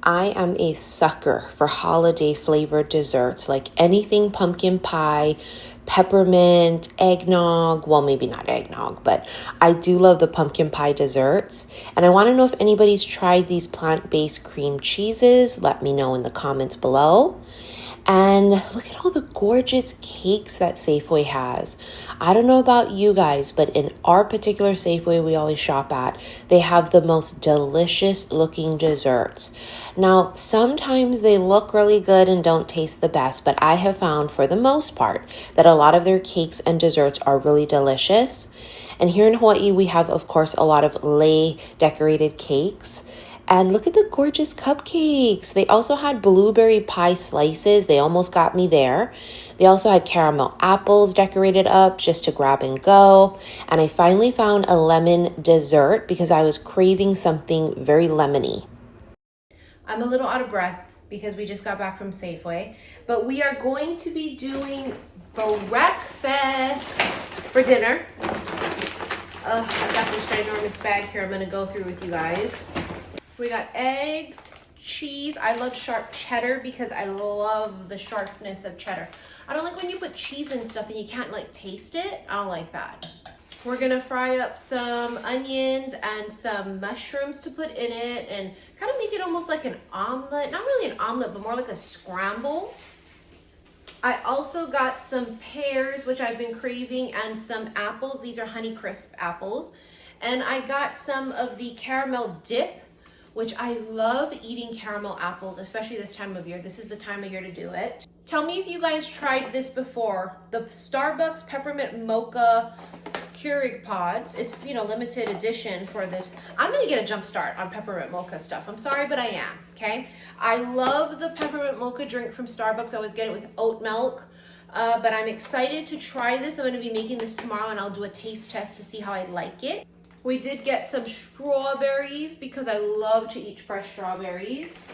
I am a sucker for holiday flavored desserts, like anything pumpkin pie, peppermint, eggnog. Well, maybe not eggnog, but I do love the pumpkin pie desserts. And I want to know if anybody's tried these plant-based cream cheeses. Let me know in the comments below. And look at all the gorgeous cakes that Safeway has. I don't know about you guys, but in our particular Safeway we always shop at, they have the most delicious looking desserts. Now, sometimes they look really good and don't taste the best, but I have found for the most part that a lot of their cakes and desserts are really delicious. And here in Hawaii, we have, of course, a lot of lei decorated cakes. And look at the gorgeous cupcakes. They also had blueberry pie slices. They almost got me there. They also had caramel apples decorated up just to grab and go. And I finally found a lemon dessert because I was craving something very lemony. I'm a little out of breath because we just got back from Safeway. But we are going to be doing breakfast for dinner. I've got this ginormous bag here I'm going to go through with you guys. We got eggs, cheese. I love sharp cheddar because I love the sharpness of cheddar. I don't like when you put cheese and stuff and you can't like taste it. I don't like that. We're gonna fry up some onions and some mushrooms to put in it and kind of make it almost like an omelet. Not really an omelet, but more like a scramble. I also got some pears, which I've been craving, and some apples. These are Honeycrisp apples. And I got some of the caramel dip, which I love eating caramel apples, especially this time of year. This is the time of year to do it. Tell me if you guys tried this before. The Starbucks Peppermint Mocha Keurig pods. It's, limited edition for this. I'm gonna get a jump start on peppermint mocha stuff. I'm sorry, but I am, okay? I love the peppermint mocha drink from Starbucks. I always get it with oat milk. But I'm excited to try this. I'm gonna be making this tomorrow and I'll do a taste test to see how I like it. We did get some strawberries because I love to eat fresh strawberries.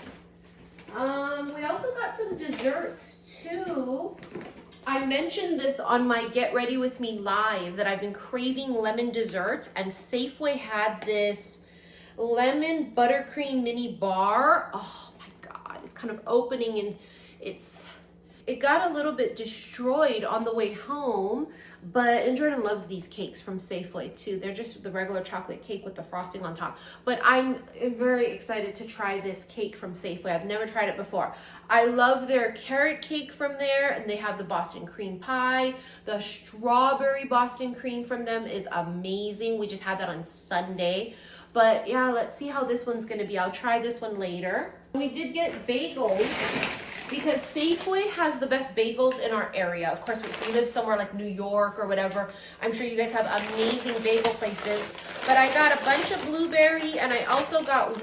We also got some desserts too. I mentioned this on my Get Ready With Me live that I've been craving lemon desserts, and Safeway had this lemon buttercream mini bar. Oh my God, it's kind of opening and it got a little bit destroyed on the way home, and Jordan loves these cakes from Safeway too. They're just the regular chocolate cake with the frosting on top. But I'm very excited to try this cake from Safeway. I've never tried it before. I love their carrot cake from there, and they have the Boston cream pie. The strawberry Boston cream from them is amazing. We just had that on Sunday. But yeah, let's see how this one's gonna be. I'll try this one later. We did get bagels, because Safeway has the best bagels in our area. Of course, if you live somewhere like New York or whatever, I'm sure you guys have amazing bagel places. But I got a bunch of blueberry, and I also got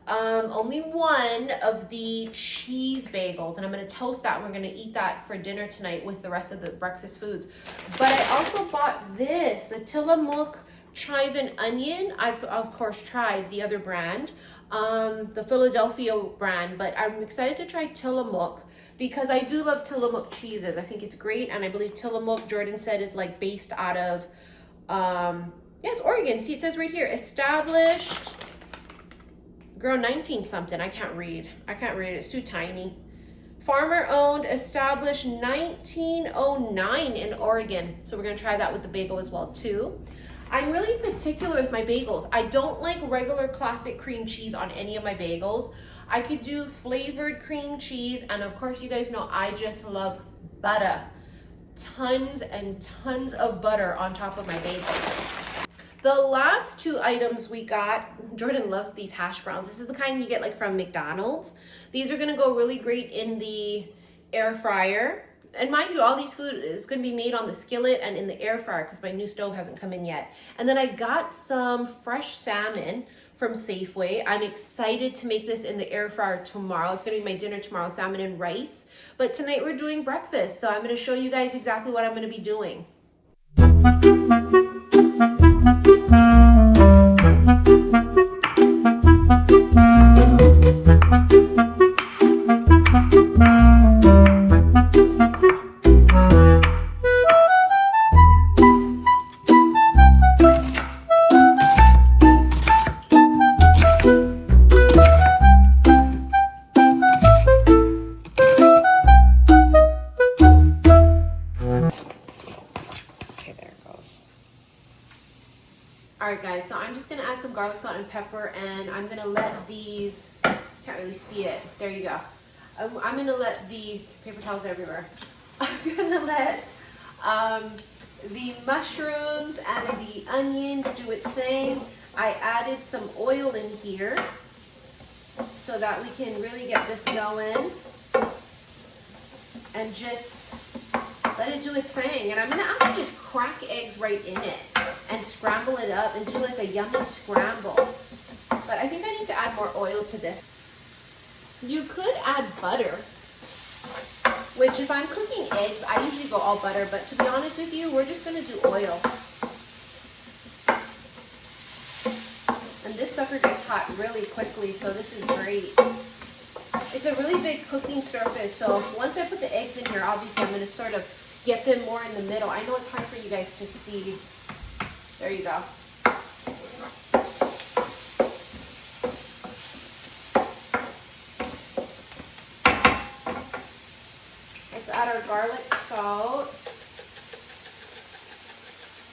only one of the cheese bagels. And I'm gonna toast that, and we're gonna eat that for dinner tonight with the rest of the breakfast foods. But I also bought this, the Tillamook chive and onion. I've, of course, tried the other brand. The Philadelphia brand, but I'm excited to try Tillamook because I do love Tillamook cheeses. I think it's great, and I believe Tillamook, Jordan said, is like based out of, it's Oregon. See, it says right here, established, girl, 19 something. I can't read it. It's too tiny. Farmer owned, established 1909 in Oregon. So we're gonna try that with the bagel as well too. I'm really particular with my bagels. I don't like regular classic cream cheese on any of my bagels. I could do flavored cream cheese, and of course you guys know I just love butter. Tons and tons of butter on top of my bagels. The last two items we got, Jordan loves these hash browns. This is the kind you get like from McDonald's. These are gonna go really great in the air fryer. And mind you, all these food is going to be made on the skillet and in the air fryer because my new stove hasn't come in yet. And then I got some fresh salmon from Safeway. I'm excited to make this in the air fryer tomorrow. It's going to be my dinner tomorrow, salmon and rice. But tonight we're doing breakfast, so I'm going to show you guys exactly what I'm going to be doing. add some garlic, salt, and pepper, and I'm gonna let these, can't really see it, there you go. I'm gonna let the, paper towels everywhere. I'm gonna let the mushrooms and the onions do its thing. I added some oil in here so that we can really get this going and just let it do its thing. And I'm gonna actually just crack eggs right in it and scramble it up and do like a yummy scramble. But I think I need to add more oil to this. You could add butter, which if I'm cooking eggs, I usually go all butter, but to be honest with you, we're just gonna do oil. And this sucker gets hot really quickly, so this is great. It's a really big cooking surface, so once I put the eggs in here, obviously I'm gonna sort of get them more in the middle. I know it's hard for you guys to see. There you go. Let's add our garlic salt.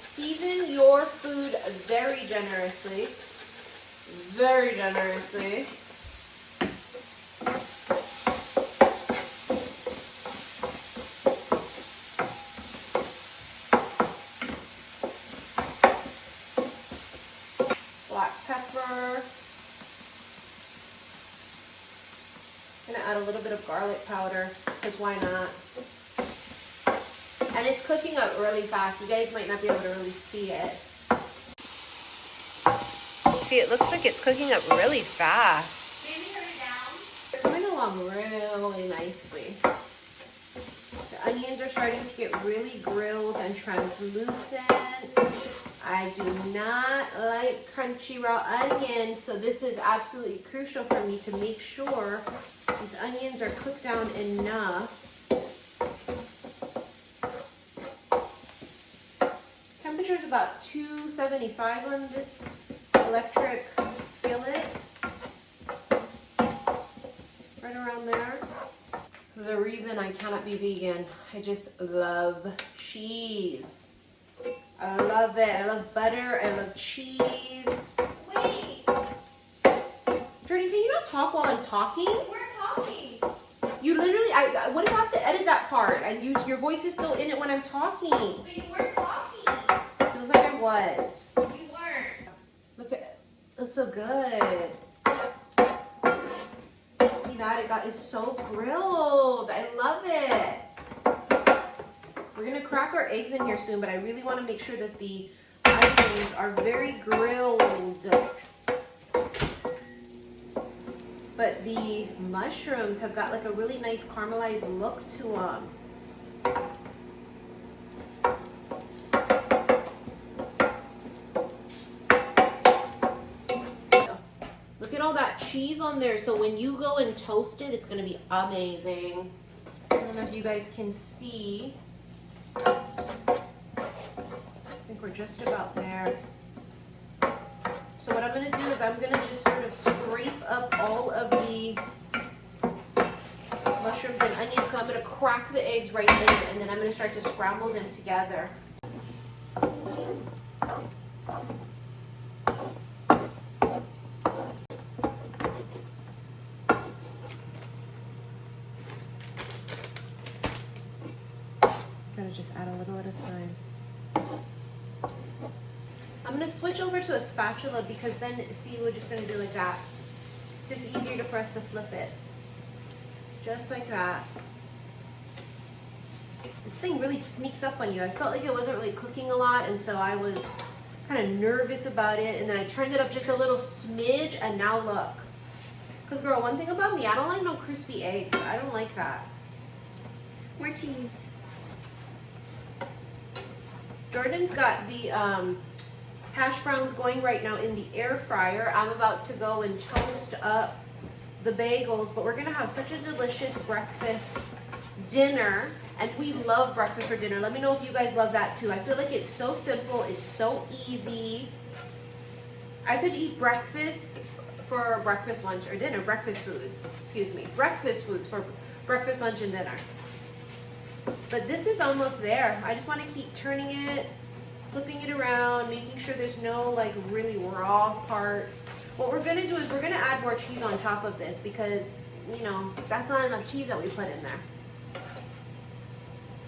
Season your food very generously. Very generously. Black pepper. I'm gonna add a little bit of garlic powder, because why not? And it's cooking up really fast. You guys might not be able to really see it. See, it looks like it's cooking up really fast. Maybe turn it down. It's coming along really nicely. The onions are starting to get really grilled and translucent. I do not like crunchy raw onions, so this is absolutely crucial for me to make sure these onions are cooked down enough. Temperature is about 275 on this electric skillet. Right around there. The reason I cannot be vegan, I just love cheese. I love it. I love butter. I love cheese. Wait, Jordan, can you not talk while I'm talking? we're talking. You literally, what if I have to edit that part? And your voice is still in it when I'm talking. But you weren't talking. Feels like I was. You weren't. Look at it. That's so good. See that? It's so grilled. I love it. We're gonna crack our eggs in here soon, but I really want to make sure that the onions are very grilled. But the mushrooms have got like a really nice caramelized look to them. Look at all that cheese on there. So when you go and toast it, it's gonna be amazing. I don't know if you guys can see. I think we're just about there. So what I'm going to do is I'm going to just sort of scrape up all of the mushrooms and onions. I'm going to crack the eggs right in, and then I'm going to start to scramble them together. Just add a little at a time. I'm going to switch over to a spatula because then, see, we're just going to do like that. It's just easier for us to flip it. Just like that. This thing really sneaks up on you. I felt like it wasn't really cooking a lot, and so I was kind of nervous about it, and then I turned it up just a little smidge, and now look. Because girl, one thing about me, I don't like no crispy eggs. I don't like that. More cheese. Jordan's got the hash browns going right now in the air fryer. I'm about to go and toast up the bagels, but we're gonna have such a delicious breakfast dinner, and we love breakfast for dinner. Let me know if you guys love that too. I feel like it's so simple, it's so easy. I could eat breakfast for breakfast, lunch, or dinner. Breakfast foods, excuse me. Breakfast foods for breakfast, lunch, and dinner. But this is almost there. I just want to keep turning it. flipping it around, making sure there's no like really raw parts. What we're gonna do is we're gonna add more cheese on top of this because, you know, that's not enough cheese that we put in there.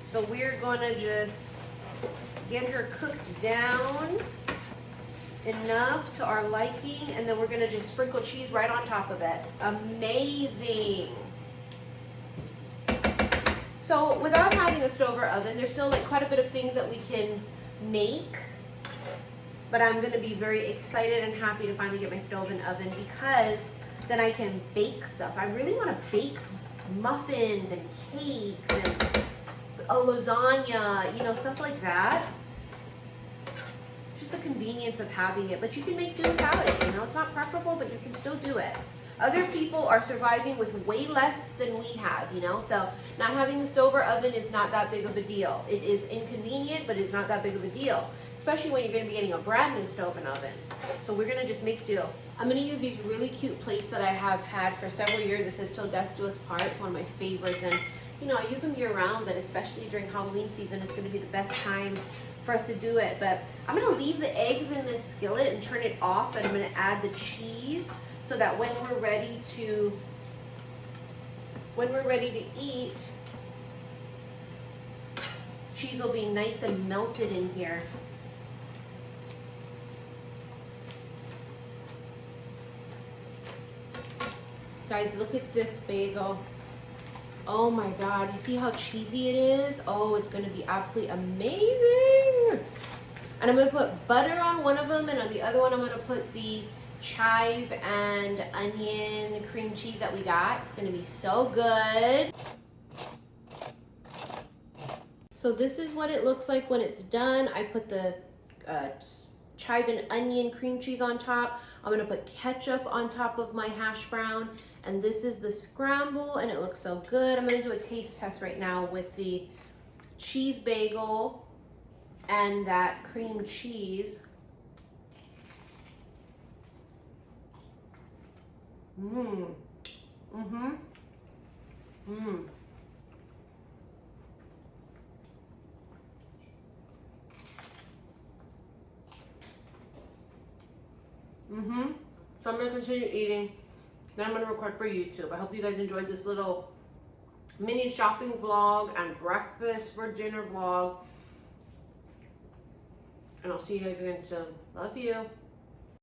So we're gonna just get her cooked down enough to our liking, and then we're gonna just sprinkle cheese right on top of it. Amazing. So without having a stove or oven, there's still like quite a bit of things that we can make, but I'm gonna be very excited and happy to finally get my stove and oven because then I can bake stuff. I really wanna bake muffins and cakes and a lasagna, you know, stuff like that. Just the convenience of having it, but you can make do without it, you know. It's not preferable, but you can still do it. Other people are surviving with way less than we have, you know, so not having a stove or oven is not that big of a deal. It is inconvenient, but it's not that big of a deal, especially when you're going to be getting a brand new stove and oven. So we're going to just make do. I'm going to use these really cute plates that I have had for several years. It says "Till Death Do Us Part." It's one of my favorites, and you know, I use them year round, but especially during Halloween season, it's going to be the best time for us to do it. But I'm going to leave the eggs in this skillet and turn it off, and I'm going to add the cheese so that when we're ready to eat, cheese will be nice and melted in here. Guys, look at this bagel. Oh my God, you see how cheesy it is? Oh, it's gonna be absolutely amazing. And I'm gonna put butter on one of them, and on the other one I'm gonna put the chive and onion cream cheese that we got. It's gonna be so good. So this is what it looks like when it's done. I put the chive and onion cream cheese on top. I'm gonna put ketchup on top of my hash brown, and this is the scramble, and it looks so good. I'm gonna do a taste test right now with the cheese bagel and that cream cheese. Mmm. Mm-hmm. Mmm. Mm-hmm. So I'm gonna continue eating. Then I'm gonna record for YouTube. I hope you guys enjoyed this little mini shopping vlog and breakfast for dinner vlog. And I'll see you guys again soon. Love you.